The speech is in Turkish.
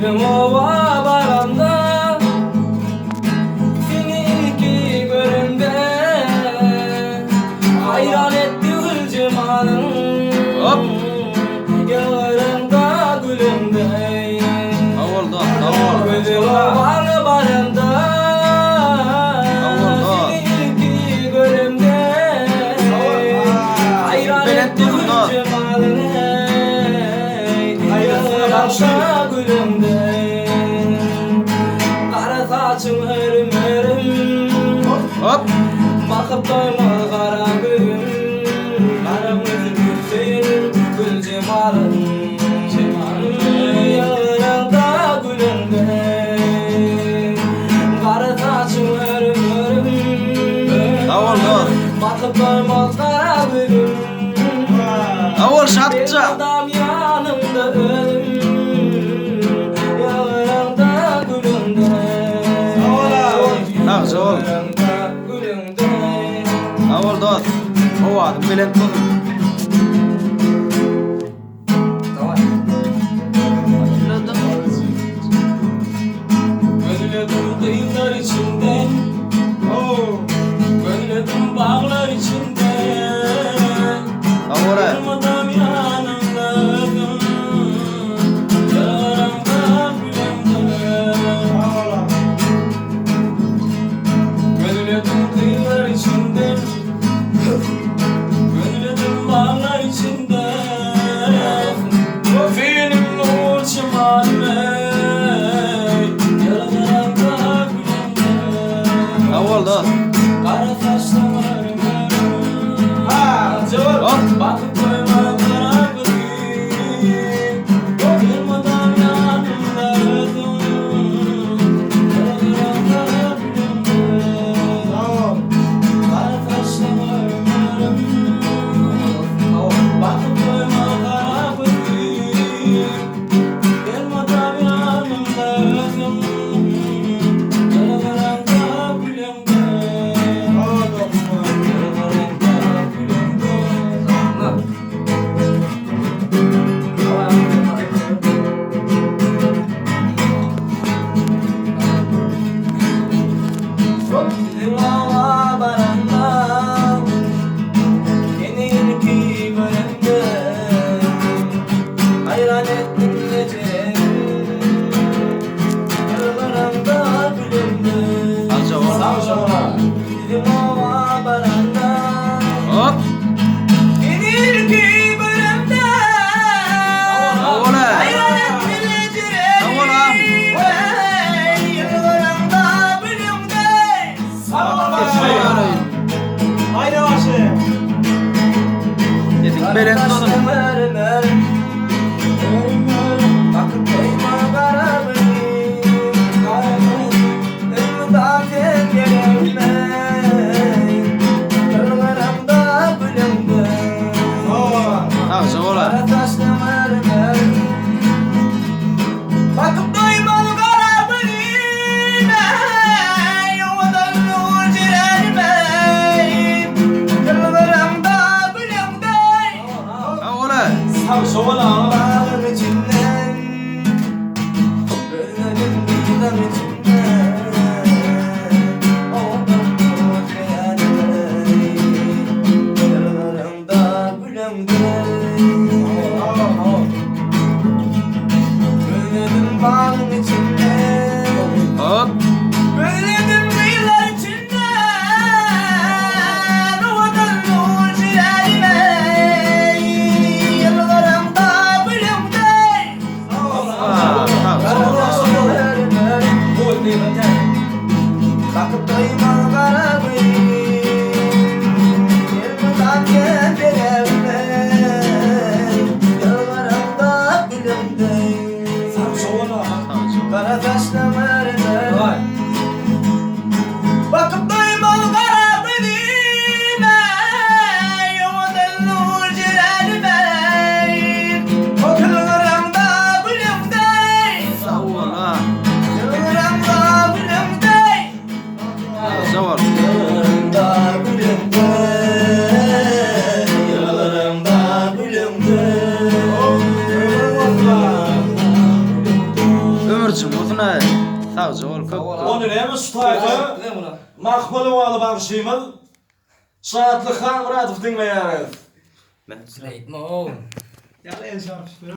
Dedim ova baranda seni iki görümde hayran etti gül cemalın yanlarında gülümde Dedim ova baranda seni iki görümde hayran etti gül cemalın yanlarında gülümde Kara saçım hırım bakıp doyma kara gülüm Karamızı gülsün gül cemalın yanlarında gülümde Kara saçım hırım bakıp doyma kara gülüm Avol şatça. Adam yanımda ölüm yanlarında gülümde Sağ ol. yanlarında gülümde Avol dost. Ova bilet tutun. Gönüledim kıyılar içinde Gönüledim bağlar içinde Avora. Durmadan yanımdaydım Yanlarında gülümde Gönüledim kıyılar içinde Gönüledim bağlar içinde Fiilim nur çimanime Yanlarında gülümde Avol dost. Kara saçlarım bakıp koyma kara gülüm Kırmadan yanımda öldüm Yanlarında gülümde Kara saçlarım bakıp koyma kara gülüm Kırmadan yanımda öldüm Yanlarında gülümde Hayran ettin gece Yaralarımda gülümde Alça ol. Dilim ova baranda Hop. Gelir ki bölümde Avola. Hayran ettin gece Avola. Yaralarımda gülümde Haydi başlayalım. Dedik bilet tutun. Bakıp koyma kara gülüm Kara gülüm Önümden gelemle Yanlarımda gülümde Sağ ol. Kara taşlı mermer Bakıp doyma kara gülüm Yuvadan nur ciğerime Yanlarımda gülümde Avola. Sağ ol. Sağ ol, köp. Onu neymiş tutaydı? Ne buna? Makbul oğlu bağışıyımız. Saatli Khan Muratov dinleyeriz. Straight mo. Ya en şarkı.